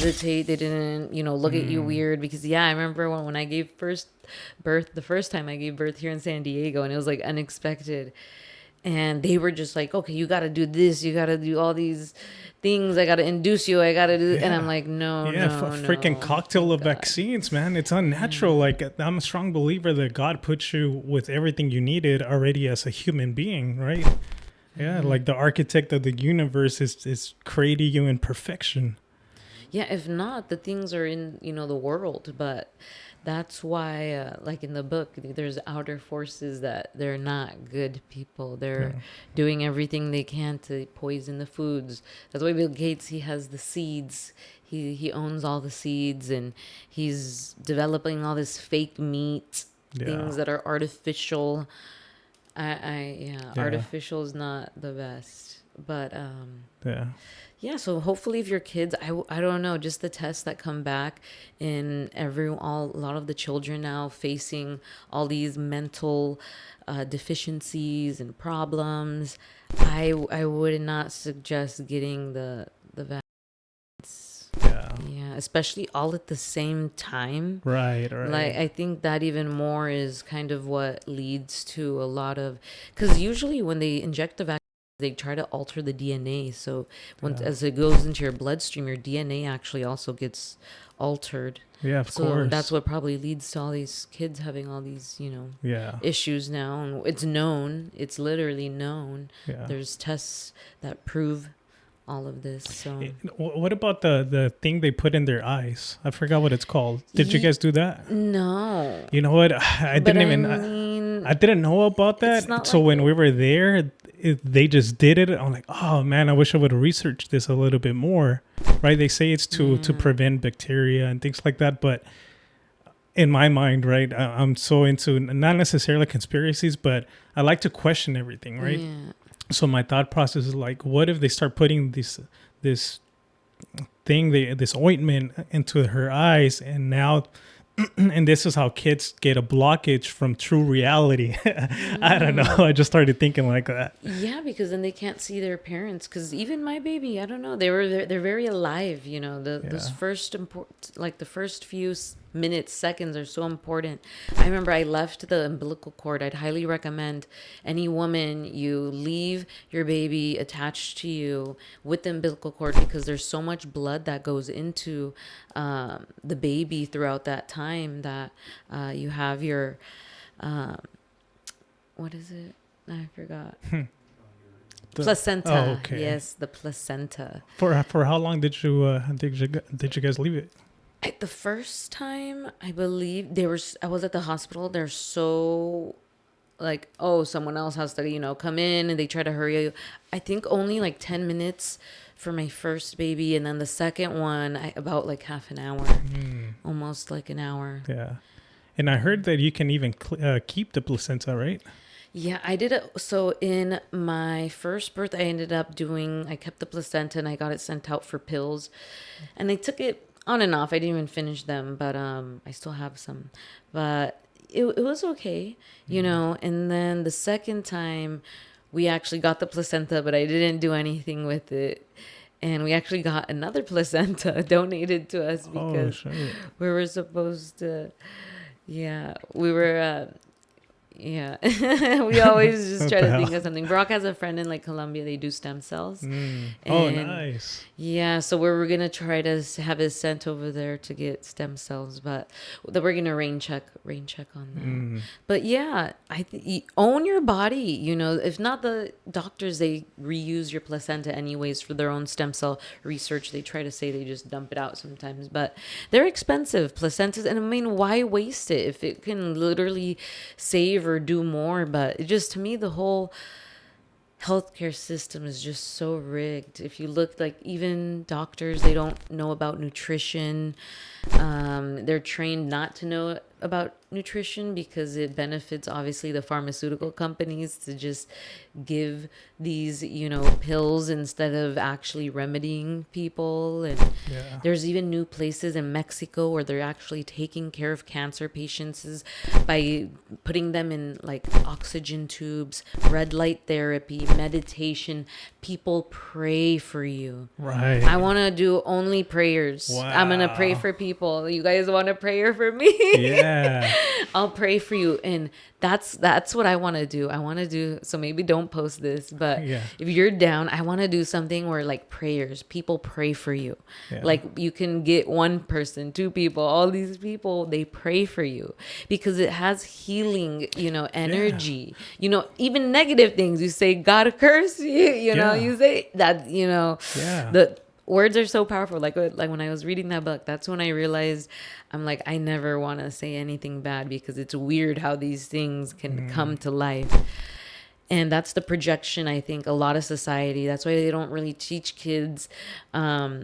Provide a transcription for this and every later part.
hesitate. They didn't, look at you weird because, I remember when I gave the first time I gave birth here in San Diego, and it was like unexpected. And they were just like, okay, you got to do this. You got to do all these things. I got to induce you. I got to do. And I'm like, no, freaking cocktail of vaccines, man. It's unnatural. Like, I'm a strong believer that God puts you with everything you needed already as a human being, right? Yeah, like the architect of the universe is creating you in perfection. Yeah, if not, the things are in, the world. But that's why, like in the book, there's outer forces that they're not good people. They're doing everything they can to poison the foods. That's why Bill Gates, he has the seeds. He owns all the seeds, and he's developing all this fake meat, things that are artificial. Artificial is not the best. But yeah, so hopefully if your kids, I don't know, just the tests that come back in a lot of the children now facing all these mental deficiencies and problems, I would not suggest getting the vaccines. Yeah, especially all at the same time. Right. Like, I think that even more is kind of what leads to a lot of, because usually when they inject the vaccine, they try to alter the DNA. So as it goes into your bloodstream, your DNA actually also gets altered. Yeah, of course. So that's what probably leads to all these kids having all these, issues now. And it's known. It's literally known. Yeah. There's tests that prove all of this. So what about the thing they put in their eyes? I forgot what it's called. Did you guys do that? No. You know what? I didn't know about that. So when we were there, they just did it. I'm like, oh man, I wish I would have researched this a little bit more. Right? They say it's to prevent bacteria and things like that. But in my mind, right, I'm so into not necessarily conspiracies, but I like to question everything, right? Yeah. So my thought process is like, what if they start putting this ointment into her eyes, and now, and this is how kids get a blockage from true reality. I don't know. I just started thinking like that. Yeah, because then they can't see their parents. Because even my baby, I don't know, they're very alive. Those first the first few minutes, seconds are so important. I remember I left the umbilical cord. I'd highly recommend any woman, you leave your baby attached to you with the umbilical cord, because there's so much blood that goes into the baby throughout that time that you have your what is it? I forgot. Placenta. Oh, okay. Yes, the placenta. For how long did you guys leave it? The first time, I believe I was at the hospital. They're so like, oh, someone else has to, come in, and they try to hurry you. I think only like 10 minutes for my first baby. And then the second one, about like half an hour, almost like an hour. Yeah. And I heard that you can even keep the placenta, right? Yeah, I did it. So in my first birth, I kept the placenta, and I got it sent out for pills, and they took it on and off. I didn't even finish them, but I still have some. But it was okay, And then the second time, we actually got the placenta, but I didn't do anything with it. And we actually got another placenta donated to us because we were supposed to. Yeah, we were. Yeah, we always just try to think of something. Brock has a friend in like Colombia. They do stem cells. Oh, nice. Yeah, so we're gonna try to have it sent over there to get stem cells, but we're gonna rain check on that. But yeah, own your body. If not, the doctors, they reuse your placenta anyways for their own stem cell research. They try to say they just dump it out sometimes, but they're expensive, placentas. And I mean, why waste it if it can literally save or do more? But it just, to me, the whole healthcare system is just so rigged. If you look, like, even doctors, they don't know about nutrition. They're trained not to know about nutrition because it benefits obviously the pharmaceutical companies to just give these, pills instead of actually remedying people. And there's even new places in Mexico where they're actually taking care of cancer patients by putting them in like oxygen tubes, red light therapy, meditation. People pray for you. Right. I want to do only prayers. Wow. I'm going to pray for people. You guys want to pray for me? Yeah. I'll pray for you. And that's what I want to do. I want to do, so maybe don't post this, but if you're down, I want to do something where like prayers, people pray for you. Like you can get one person, two people, all these people, they pray for you because it has healing, energy, even negative things. You say, God curse you, you say that, the words are so powerful. Like when I was reading that book, that's when I realized I'm like, I never want to say anything bad because it's weird how these things can come to life. And that's the projection, I think, a lot of society. That's why they don't really teach kids, how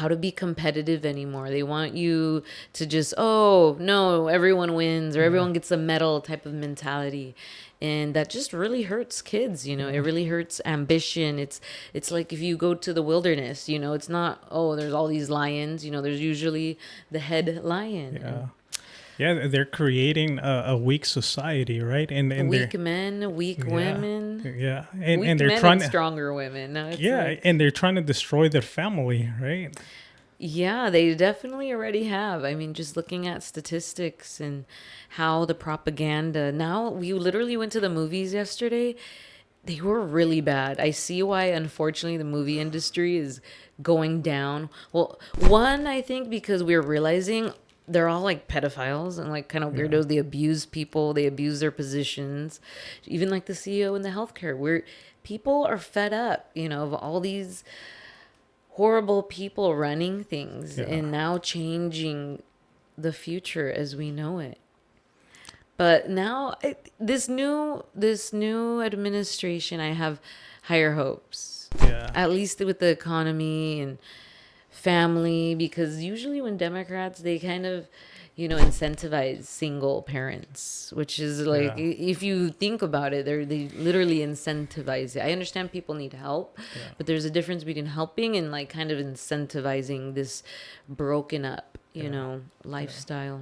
to be competitive anymore. They want you to just, oh, no, everyone wins or everyone gets a medal type of mentality. And that just really hurts kids, It really hurts ambition. It's like if you go to the wilderness, it's not, oh, there's all these lions. There's usually the head lion. Yeah. Yeah, they're creating a weak society, right? And weak men, weak women. Yeah, and they're trying to stronger women. And they're trying to destroy their family, right? Yeah, they definitely already have. I mean, just looking at statistics and how the propaganda. Now, we literally went to the movies yesterday. They were really bad. I see why, unfortunately, the movie industry is going down. Well, one, I think because we're realizing they're all like pedophiles and like kind of weirdos. They abuse people. They abuse their positions. Even like the CEO in the healthcare, where people are fed up, of all these horrible people running things and now changing the future as we know it. But now this new administration, I have higher hopes. Yeah. At least with the economy and family, because usually when Democrats, they kind of, incentivize single parents, which is like, if you think about it, they literally incentivize it. I understand people need help, but there's a difference between helping and like kind of incentivizing this broken up, lifestyle.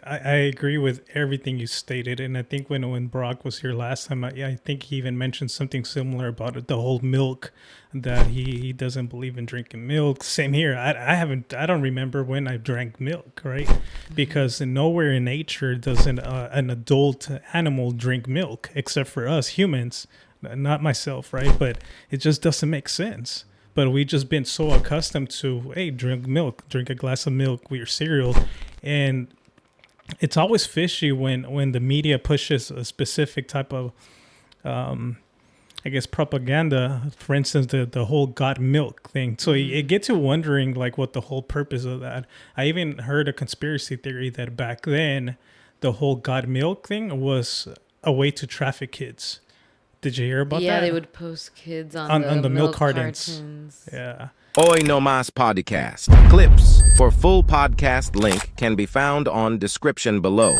I agree with everything you stated. And I think when Brock was here last time, I think he even mentioned something similar about it, the whole milk, that he doesn't believe in drinking milk. Same here. I don't remember when I drank milk, right? Because nowhere in nature does an adult animal drink milk except for us humans, not myself, right? But it just doesn't make sense. But we've just been so accustomed to, hey, drink milk, drink a glass of milk with your cereal. And it's always fishy when the media pushes a specific type of, propaganda. For instance, the whole got milk thing. So it gets you wondering like what the whole purpose of that. I even heard a conspiracy theory that back then, the whole got milk thing was a way to traffic kids. Did you hear about that? Yeah, they would post kids on the milk cartons. Yeah. Hoy Nomas podcast. Clips for full podcast link can be found on description below.